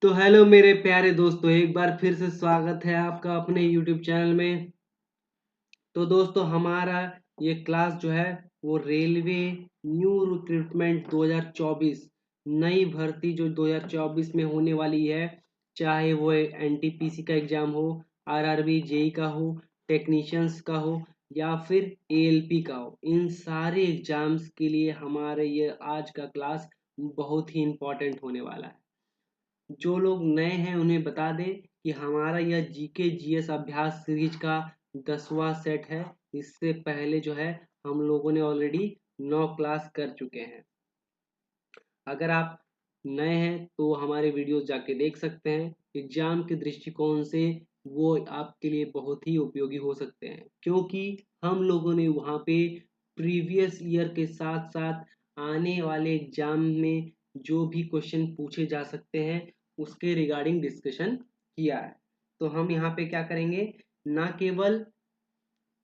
तो हेलो मेरे प्यारे दोस्तों, एक बार फिर से स्वागत है आपका अपने YouTube चैनल में। तो दोस्तों, हमारा ये क्लास जो है वो रेलवे न्यू रिक्रूटमेंट 2024 नई भर्ती जो 2024 में होने वाली है, चाहे वो एनटीपीसी का एग्जाम हो, आरआरबी जेई का हो, टेक्नीशियंस का हो या फिर एएलपी का हो, इन सारे एग्जाम्स के लिए हमारे ये आज का क्लास बहुत ही इम्पोर्टेंट होने वाला है। जो लोग नए हैं उन्हें बता दें कि हमारा यह जीके जीएस अभ्यास सीरीज का 10वां सेट है। इससे पहले जो है हम लोगों ने ऑलरेडी 9 क्लास कर चुके हैं। अगर आप नए हैं तो हमारे वीडियोस जाके देख सकते हैं। एग्जाम के दृष्टिकोण से वो आपके लिए बहुत ही उपयोगी हो सकते हैं, क्योंकि हम लोगों ने वहाँ पे प्रीवियस ईयर के साथ साथ आने वाले एग्जाम में जो भी क्वेश्चन पूछे जा सकते हैं उसके रिगार्डिंग डिस्कशन किया है। तो हम यहाँ पे क्या करेंगे, ना केवल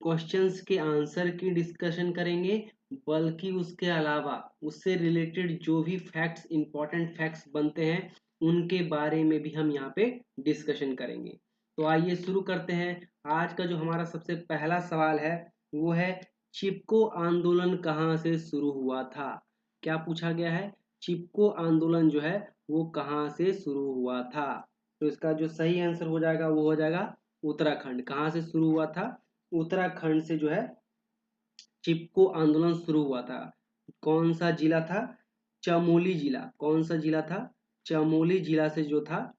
क्वेश्चंस के आंसर की डिस्कशन करेंगे, बल्कि उसके अलावा उससे रिलेटेड जो भी फैक्ट्स, इंपॉर्टेंट फैक्ट्स बनते हैं, उनके बारे में भी हम यहाँ पे डिस्कशन करेंगे। तो आइए शुरू करते हैं। आज का जो हमारा सबसे पहला सवाल है वो है, चिपको आंदोलन कहाँ से शुरू हुआ था? क्या पूछा गया है? चिपको आंदोलन जो है वो कहाँ से शुरू हुआ था? तो इसका जो सही आंसर हो जाएगा वो हो जाएगा उत्तराखंड। कहाँ से शुरू हुआ था? उत्तराखंड से जो है चिपको आंदोलन शुरू हुआ था। कौन सा जिला था? चमोली जिला। कौन सा जिला था? चमोली जिला से जो था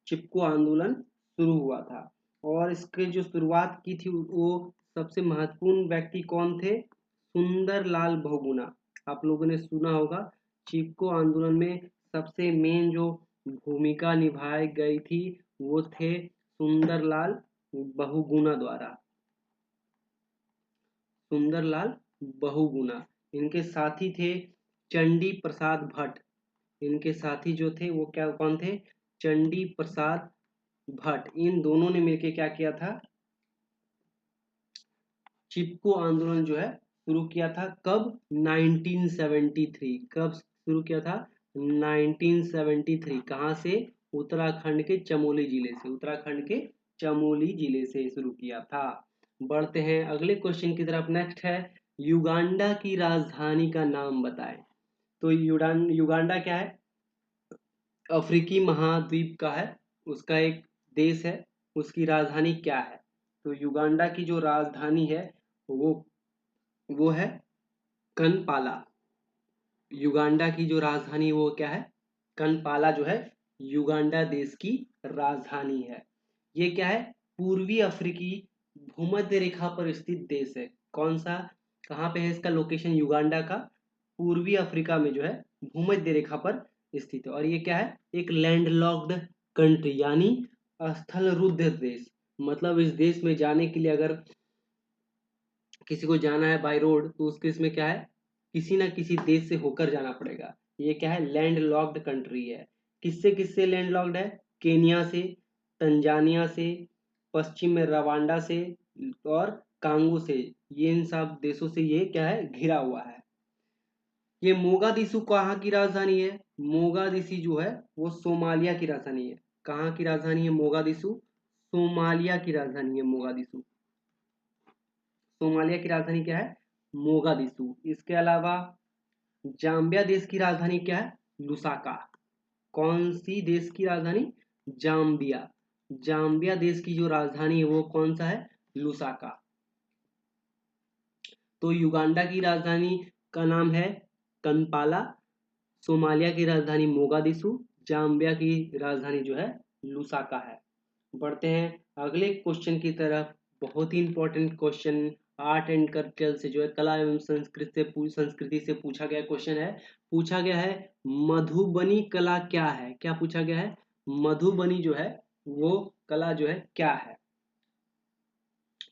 चिपको आंदोलन शुरू हुआ था। और इसके जो शुरुआत की थी वो सबसे महत्वपूर्ण व्यक्ति कौन थे? सुंदर लाल बहुगुणा। आप लोगों ने सुना होगा। चिपको आंदोलन में सबसे मेन जो भूमिका निभाई गई थी वो थे सुंदरलाल बहुगुणा द्वारा। सुंदरलाल बहुगुणा। इनके साथी थे चंडी प्रसाद भट्ट। इनके साथी जो थे वो क्या कौन थे? चंडी प्रसाद भट्ट। इन दोनों ने मिलकर क्या किया था? चिपको आंदोलन जो है शुरू किया था। कब? 1973। कब शुरू किया था? 1973। कहाँ से? उत्तराखंड के चमोली जिले से। उत्तराखंड के चमोली जिले से शुरू किया था। बढ़ते हैं अगले क्वेश्चन की तरफ। नेक्स्ट है, युगांडा की राजधानी का नाम बताएं। तो युगांडा क्या है? अफ्रीकी महाद्वीप का है, उसका एक देश है। उसकी राजधानी क्या है? तो युगांडा की जो राजधानी है वो वो है कनपाला। युगांडा की जो राजधानी वो क्या है? कनपाला जो है युगांडा देश की राजधानी है। ये क्या है? पूर्वी अफ्रीकी भूमध्य रेखा पर स्थित देश है। कौन सा? कहाँ पे है इसका लोकेशन युगांडा का? पूर्वी अफ्रीका में जो है भूमध्य रेखा पर स्थित है। और ये क्या है? एक लैंडलॉक्ड कंट्री, यानी स्थल रुद्ध देश। मतलब इस देश में जाने के लिए अगर किसी को जाना है बाय रोड तो उसके इसमें क्या है, किसी ना किसी देश से होकर जाना पड़ेगा। ये क्या है? लैंड लॉक्ड कंट्री है। किससे किससे लैंड लॉक्ड है? केनिया से, तंजानिया से, पश्चिम में रवांडा से और कांगो से। ये इन सब देशों से ये क्या है, घिरा हुआ है। ये मोगादिशु कहाँ की राजधानी है? मोगादिशी जो है वो सोमालिया की राजधानी है। कहाँ की राजधानी है मोगादिशु? सोमालिया की राजधानी है मोगादिशु। सोमालिया की राजधानी क्या है? मोगादिशु। इसके अलावा जाम्बिया देश की राजधानी क्या है? लुसाका। कौन सी देश की राजधानी? जाम्बिया। जाम्बिया देश की जो राजधानी है वो कौन सा है? लुसाका। तो युगांडा की राजधानी का नाम है कनपाला, सोमालिया की राजधानी मोगादिशु, जाम्बिया की राजधानी जो है लुसाका है। बढ़ते हैं अगले क्वेश्चन की तरफ। बहुत ही important question, art and culture से जो है, कला एवं संस्कृति से पूछा गया क्वेश्चन है। पूछा गया है, मधुबनी कला क्या है? क्या पूछा गया है? मधुबनी जो है वो कला जो है क्या है?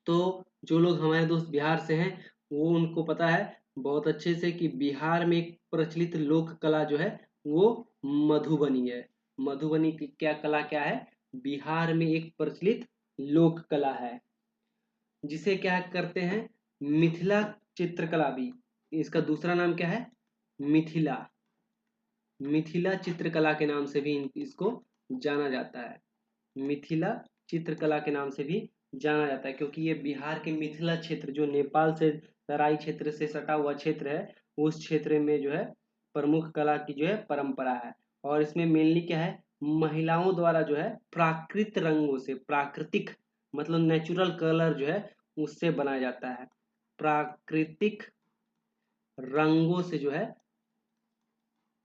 तो जो लोग हमारे दोस्त बिहार से हैं वो उनको पता है बहुत अच्छे से कि बिहार में एक प्रचलित लोक कला जो है वो मधुबनी है। मधुबनी की क्या कला क्या है? बिहार में एक प्रचलित लोक कला है, जिसे क्या करते हैं, मिथिला चित्रकला भी। इसका दूसरा नाम क्या है? मिथिला। मिथिला चित्रकला के नाम से भी इसको जाना जाता है। मिथिला चित्रकला के नाम से भी जाना जाता है, क्योंकि ये बिहार के मिथिला क्षेत्र जो नेपाल से तराई क्षेत्र से सटा हुआ क्षेत्र है, उस क्षेत्र में जो है प्रमुख कला की जो है परंपरा है। और इसमें मेनली क्या है, महिलाओं द्वारा जो है प्राकृतिक रंगों से, प्राकृतिक मतलब नेचुरल कलर जो है उससे बनाया जाता है। प्राकृतिक रंगों से जो है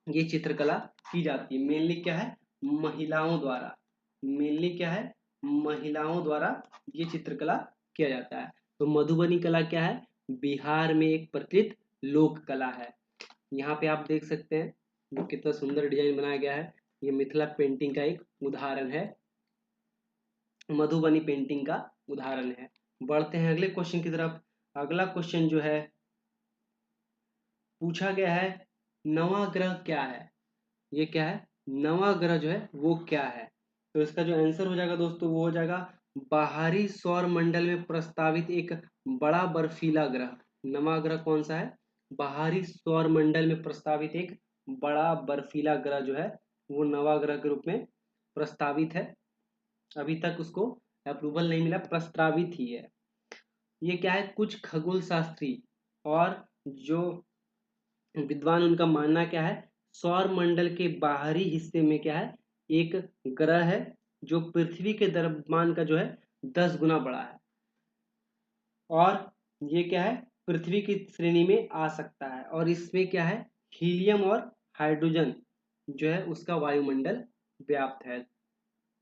ये चित्रकला की जाती है। मेनली क्या है, महिलाओं द्वारा, मेनली क्या है, महिलाओं द्वारा ये चित्रकला किया जाता है। तो मधुबनी कला क्या है, बिहार में एक प्रचलित लोक कला है। यहाँ पे आप देख सकते हैं वो कितना सुंदर डिजाइन बनाया गया है। ये मिथिला पेंटिंग का एक उदाहरण है, मधुबनी पेंटिंग का उदाहरण है। बढ़ते हैं अगले क्वेश्चन की तरफ। अगला क्वेश्चन जो है पूछा गया है, नवा ग्रह क्या है। ये क्या है, नवा ग्रह जो है वो क्या है। तो इसका जो आंसर हो जाएगा दोस्तों वो हो जाएगा बाहरी सौर मंडल में प्रस्तावित एक बड़ा बर्फीला ग्रह। नवा ग्रह कौन सा है, बाहरी सौर मंडल में प्रस्तावित एक बड़ा बर्फीला ग्रह जो है वो नवा ग्रह के रूप में प्रस्तावित है। अभी तक उसको अप्रूवल नहीं मिला, प्रस्तावित ही है। ये क्या है, कुछ खगोल शास्त्री और जो विद्वान उनका मानना क्या है, सौर मंडल के बाहरी हिस्से में क्या है, एक ग्रह है जो पृथ्वी के द्रव्यमान का जो है 10 गुना बड़ा है, और ये क्या है, पृथ्वी की श्रेणी में आ सकता है। और इसमें क्या है, हीलियम और हाइड्रोजन जो है उसका वायुमंडल व्याप्त है।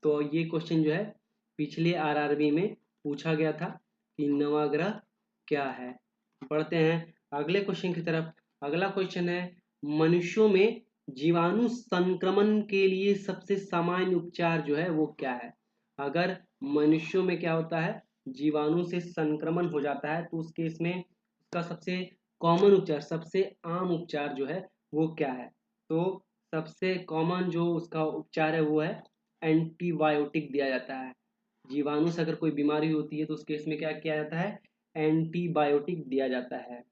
तो ये क्वेश्चन जो है पिछले आरआरबी में पूछा गया था कि नवा ग्रह क्या है। बढ़ते हैं अगले क्वेश्चन की तरफ। अगला क्वेश्चन है, मनुष्यों में जीवाणु संक्रमण के लिए सबसे सामान्य उपचार जो है वो क्या है। अगर मनुष्यों में क्या होता है, जीवाणु से संक्रमण हो जाता है तो उस केस में उसका सबसे कॉमन उपचार, सबसे आम उपचार जो है वो क्या है। तो सबसे कॉमन जो उसका उपचार है वो है एंटीबायोटिक दिया जाता है। जीवाणु से अगर कोई बीमारी होती है तो उस केस में क्या किया जाता है, एंटीबायोटिक दिया जाता है।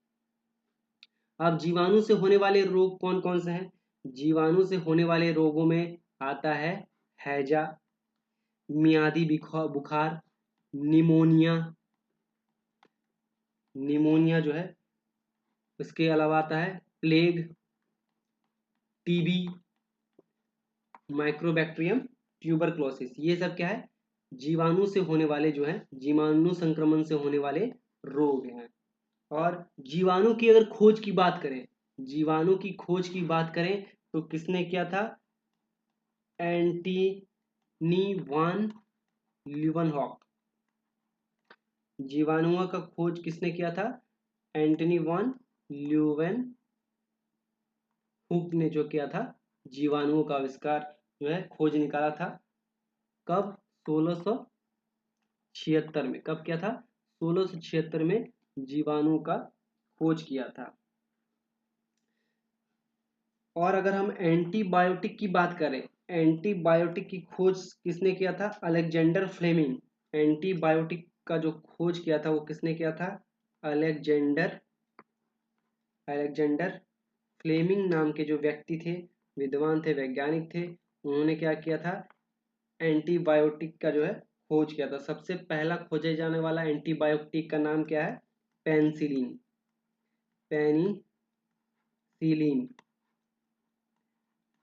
अब जीवाणु से होने वाले रोग कौन कौन से हैं। जीवाणु से होने वाले रोगों में आता है हैजा, मियादी बुखार, निमोनिया, निमोनिया जो है, इसके अलावा आता है प्लेग, टीबी, माइक्रोबैक्टीरियम ट्यूबरक्लोसिस। ये सब क्या है, जीवाणु से होने वाले जो है, जीवाणु संक्रमण से होने वाले रोग हैं। और जीवाणु की अगर खोज की बात करें, जीवाणु की खोज की बात करें तो किसने किया था, एंटनी वान ल्यूवेनहॉक। जीवाणुओं का खोज किसने किया था, एंटनी वान ल्यूवेनहुक ने जो किया था, जीवाणुओं का आविष्कार जो है खोज निकाला था। कब, 1676 में। कब किया था, 1676 में जीवाणु का खोज किया था। और अगर हम एंटीबायोटिक की बात करें, एंटीबायोटिक की खोज किसने किया था, अलेक्जेंडर फ्लेमिंग। एंटीबायोटिक का जो खोज किया था वो किसने किया था, अलेक्जेंडर अलेक्जेंडर फ्लेमिंग नाम के जो व्यक्ति थे, विद्वान थे, वैज्ञानिक थे, उन्होंने क्या किया था, एंटीबायोटिक का जो है खोज किया था। सबसे पहला खोजे जाने वाला एंटीबायोटिक का नाम क्या है, पेनिसिलिन। पेनिसिलिन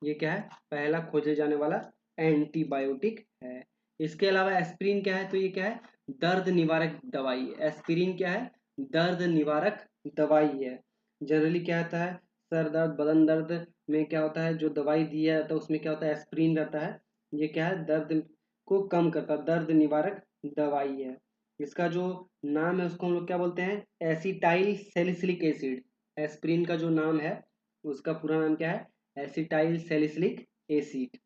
ये क्या है, पहला खोजे जाने वाला एंटीबायोटिक है। इसके अलावा एस्पिरिन क्या है, तो ये क्या है, दर्द निवारक दवाई। एस्पिरिन क्या है, दर्द निवारक दवाई है। जनरली क्या होता है, सर दर्द, बदन दर्द में क्या होता है, जो दवाई दिया जाता है उसमें क्या होता है, एस्पिरिन रहता है। ये क्या है, दर्द को कम करता है, दर्द निवारक दवाई है। इसका जो नाम है उसको हम लोग क्या बोलते हैं, एसिटाइल सैलिसिलिक एसिड। एस्पिरिन का जो नाम है उसका पूरा नाम क्या है, एसिटाइल सैलिसिलिक एसिड।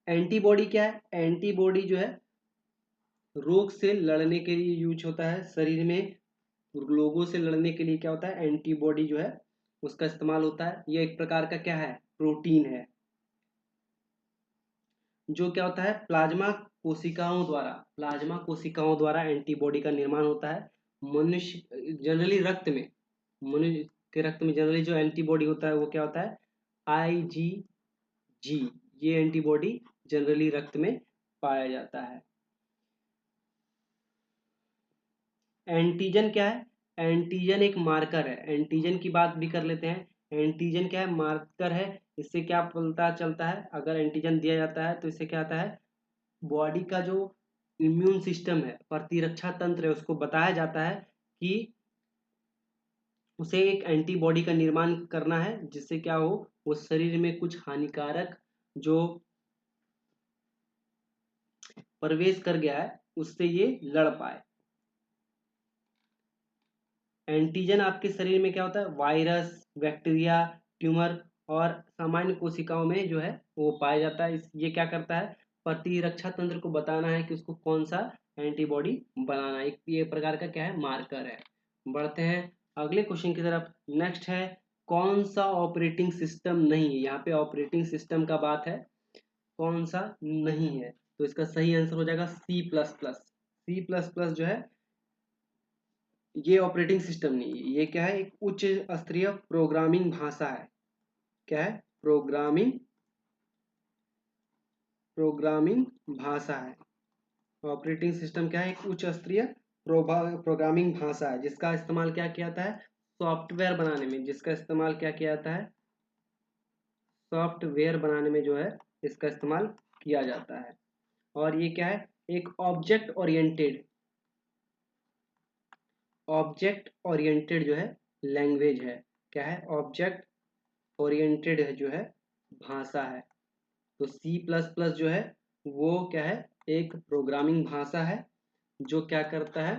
एंटीबॉडी क्या है, एंटीबॉडी जो है रोग से लड़ने के लिए यूज होता है। शरीर में रोगों से लड़ने के लिए क्या होता है, एंटीबॉडी जो है उसका इस्तेमाल होता है। यह एक प्रकार का क्या है, प्रोटीन है, जो क्या होता है, प्लाज्मा कोशिकाओं द्वारा एंटीबॉडी का निर्माण होता है। मनुष्य जनरली रक्त में, मनुष्य के रक्त में जनरली जो एंटीबॉडी होता है वो क्या होता है, IgG। ये एंटीबॉडी जनरली रक्त में पाया जाता है। एंटीजन क्या है? एंटीजन एक मार्कर है। एंटीजन की बात भी कर लेते हैं। एंटीजन क्या है? मार्कर है। इससे क्या पता चलता है? अगर एंटीजन दिया जाता है तो इससे क्या आता है, बॉडी का जो इम्यून सिस्टम है, प्रतिरक्षा तंत्र है, उसको बताया जाता है कि उसे एक एंटीबॉडी का निर्माण करना है, जिससे क्या हो, वो शरीर में कुछ हानिकारक जो प्रवेश कर गया है उससे ये लड़ पाए। एंटीजन आपके शरीर में क्या होता है? वायरस, बैक्टीरिया, ट्यूमर और सामान्य कोशिकाओं में जो है वो पाया जाता है। ये क्या करता है? प्रतिरक्षा तंत्र को बताना है कि उसको कौन सा एंटीबॉडी बनाना है। एक ये प्रकार का क्या है? मार्कर है। बढ़ते हैं अगले क्वेश्चन की तरफ। नेक्स्ट है, कौन सा ऑपरेटिंग सिस्टम नहीं है? यहाँ पे ऑपरेटिंग सिस्टम का बात है, कौन सा नहीं है, तो इसका सही आंसर हो जाएगा C plus plus. C plus plus जो है ये ऑपरेटिंग सिस्टम नहीं है। ये क्या है? एक उच्च स्तरीय प्रोग्रामिंग भाषा है। क्या है? प्रोग्रामिंग भाषा है। ऑपरेटिंग सिस्टम क्या है? एक उच्च स्तरीय प्रोग्रामिंग भाषा है, जिसका इस्तेमाल क्या किया जाता है? सॉफ्टवेयर बनाने में। जिसका इस्तेमाल क्या किया जाता है? सॉफ्टवेयर बनाने में जो है इसका इस्तेमाल किया जाता है। और ये क्या है? एक ऑब्जेक्ट ओरिएंटेड जो है लैंग्वेज है। क्या है? ऑब्जेक्ट ओरिएंटेड है जो है भाषा है। तो सी प्लस प्लस जो है वो क्या है? एक प्रोग्रामिंग भाषा है जो क्या करता है?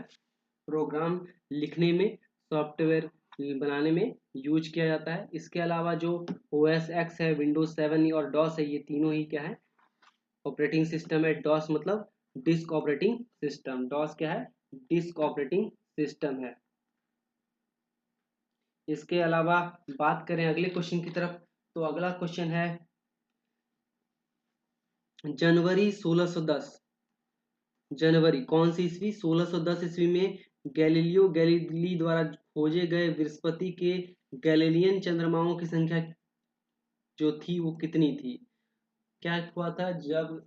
प्रोग्राम लिखने में, सॉफ्टवेयर बनाने में यूज किया जाता है। इसके अलावा जो OS X है, विंडोज 7 और डॉस है, ये तीनों ही क्या है? ऑपरेटिंग सिस्टम है। डॉस मतलब डिस्क ऑपरेटिंग सिस्टम। डॉस क्या है? डिस्क ऑपरेटिंग सिस्टम है। इसके अलावा बात करें अगले क्वेश्चन की तरफ, तो अगला क्वेश्चन है, जनवरी 1610, जनवरी कौन सी ईस्वी? 1610 ईस्वी में गैलीलियो गैलीली द्वारा खोजे गए बृहस्पति के गैलीलियन चंद्रमाओं की संख्या जो थी वो कितनी थी? क्या हुआ था जब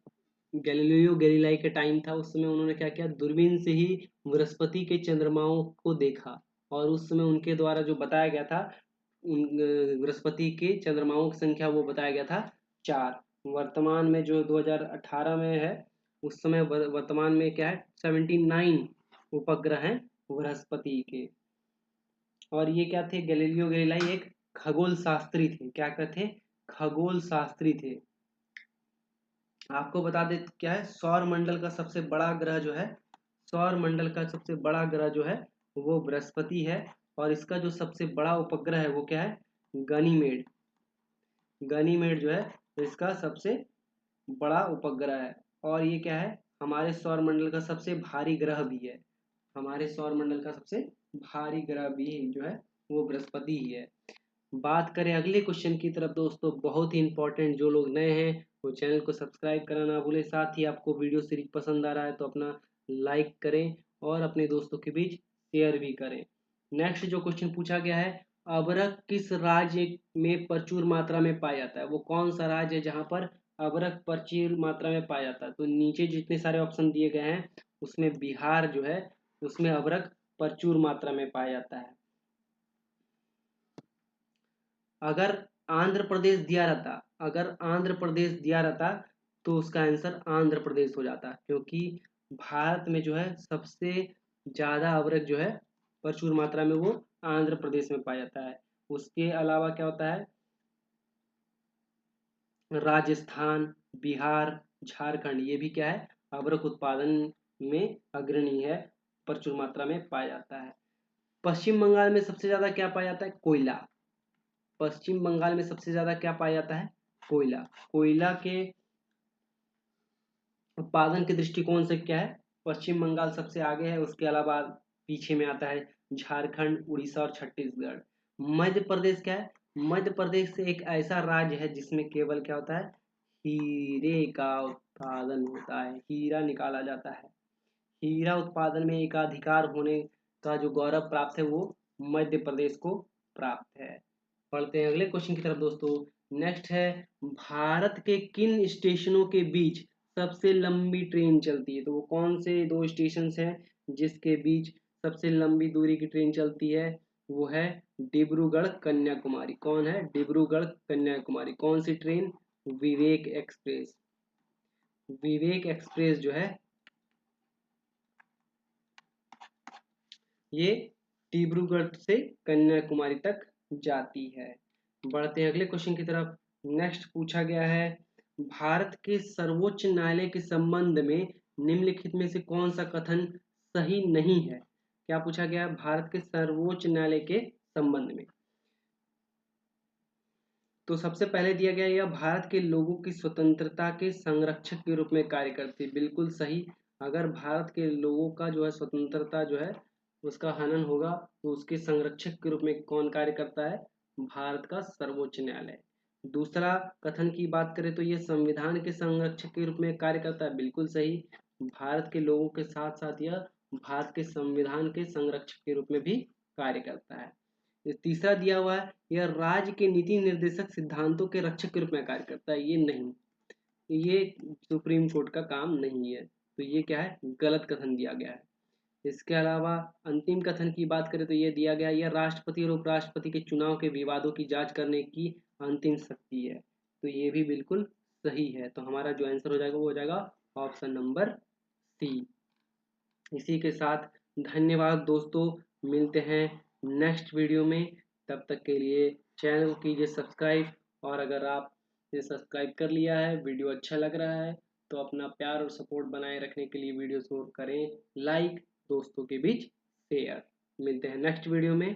गैलीलियो गैलीलाई के टाइम था, उस समय उन्होंने क्या किया? दूरबीन से ही बृहस्पति के चंद्रमाओं को देखा, और उस समय उनके द्वारा जो बताया गया था, बृहस्पति के चंद्रमाओं की संख्या वो बताया गया था 4। वर्तमान में जो 2018 में है, उस समय वर्तमान में क्या है? 79 उपग्रह हैं बृहस्पति के। और ये क्या थे? गैलीलियो गैलीलाई एक खगोल शास्त्री थे। क्या कहते? खगोल शास्त्री थे। आपको बता दे क्या है, सौर मंडल का सबसे बड़ा ग्रह जो है, सौर मंडल का सबसे बड़ा ग्रह जो है वो बृहस्पति है। और इसका जो सबसे बड़ा उपग्रह है वो क्या है? गनीमेड। गनीमेड जो है इसका सबसे बड़ा उपग्रह है। और ये क्या है? हमारे सौर मंडल का सबसे भारी ग्रह भी है। हमारे सौर मंडल का सबसे भारी ग्रह भी जो है वो बृहस्पति ही है। बात करें अगले क्वेश्चन की तरफ दोस्तों, बहुत ही इंपॉर्टेंट। जो लोग नए हैं वो चैनल को सब्सक्राइब करना ना भूलें। साथ ही आपको वीडियो सीरीज पसंद आ रहा है तो अपना लाइक करें और अपने दोस्तों के बीच शेयर भी करें। नेक्स्ट जो क्वेश्चन पूछा गया है, अबरक किस राज्य में प्रचुर मात्रा में पाया जाता है? वो कौन सा राज्य है जहाँ पर अबरक प्रचुर मात्रा में पाया जाता है? तो नीचे जितने सारे ऑप्शन दिए गए हैं उसमें बिहार जो है उसमें अबरक प्रचुर मात्रा में पाया जाता है। अगर आंध्र प्रदेश दिया रहता, अगर आंध्र प्रदेश दिया रहता तो उसका आंसर आंध्र प्रदेश हो जाता, क्योंकि भारत में जो है सबसे ज्यादा अवरक जो है प्रचुर मात्रा में वो आंध्र प्रदेश में पाया जाता है। उसके अलावा क्या होता है? राजस्थान, बिहार, झारखंड, ये भी क्या है? अवरक उत्पादन में अग्रणी है, प्रचुर मात्रा में पाया जाता है। पश्चिम बंगाल में सबसे ज्यादा क्या पाया जाता है? कोयला। पश्चिम बंगाल में सबसे ज्यादा क्या पाया जाता है? कोयला। कोयला के उत्पादन के दृष्टिकोण से क्या है? पश्चिम बंगाल सबसे आगे है। उसके अलावा पीछे में आता है झारखंड, उड़ीसा और छत्तीसगढ़। मध्य प्रदेश क्या है? मध्य प्रदेश एक ऐसा राज्य है जिसमें केवल क्या होता है? हीरे का उत्पादन होता है, हीरा निकाला जाता है। हीरा उत्पादन में एकाधिकार होने का जो गौरव प्राप्त है वो मध्य प्रदेश को प्राप्त है। पढ़ते हैं अगले क्वेश्चन की तरफ दोस्तों। नेक्स्ट है भारत के किन स्टेशनों के बीच सबसे लंबी ट्रेन चलती है। तो वो कौन से 2 स्टेशन हैं जिसके बीच सबसे लंबी दूरी की ट्रेन चलती है? वो है डिब्रूगढ़ कन्याकुमारी। कौन है? डिब्रूगढ़ कन्याकुमारी। कौन सी ट्रेन? विवेक एक्सप्रेस। विवेक एक्सप्रेस जो है ये डिब्रूगढ़ से कन्याकुमारी तक जाती है। बढ़ते हैं अगले क्वेश्चन की तरफ। नेक्स्ट पूछा गया है भारत के सर्वोच्च न्यायालय के संबंध में निम्नलिखित में से कौन सा कथन सही नहीं है? क्या पूछा गया? भारत के सर्वोच्च न्यायालय के संबंध में। तो सबसे पहले दिया गया यह भारत के लोगों की स्वतंत्रता के संरक्षक के रूप में कार्य करती है। बिल्कुल सही। अगर भारत के लोगों का जो है स्वतंत्रता जो है उसका हनन होगा तो उसके संरक्षक के रूप में कौन कार्य करता है? भारत का सर्वोच्च न्यायालय। दूसरा कथन की बात करें तो यह संविधान के संरक्षक के रूप में कार्य करता है। बिल्कुल सही। भारत के लोगों के साथ साथ यह भारत के संविधान के संरक्षक के रूप में भी कार्य करता है। तीसरा दिया हुआ है यह राज्य के नीति निर्देशक सिद्धांतों के रक्षक के रूप में कार्य करता है। ये नहीं, ये सुप्रीम कोर्ट का काम नहीं है। तो ये क्या है? गलत कथन दिया गया है। इसके अलावा अंतिम कथन की बात करें तो ये दिया गया यह राष्ट्रपति और उपराष्ट्रपति के चुनाव के विवादों की जांच करने की अंतिम शक्ति है। तो ये भी बिल्कुल सही है। तो हमारा जो आंसर हो जाएगा वो हो जाएगा ऑप्शन नंबर सी। इसी के साथ धन्यवाद दोस्तों, मिलते हैं नेक्स्ट वीडियो में। तब तक के लिए चैनल कीजिए सब्सक्राइब, और अगर आपने सब्सक्राइब कर लिया है, वीडियो अच्छा लग रहा है, तो अपना प्यार और सपोर्ट बनाए रखने के लिए वीडियो को करें लाइक, दोस्तों के बीच शेयर। मिलते हैं नेक्स्ट वीडियो में।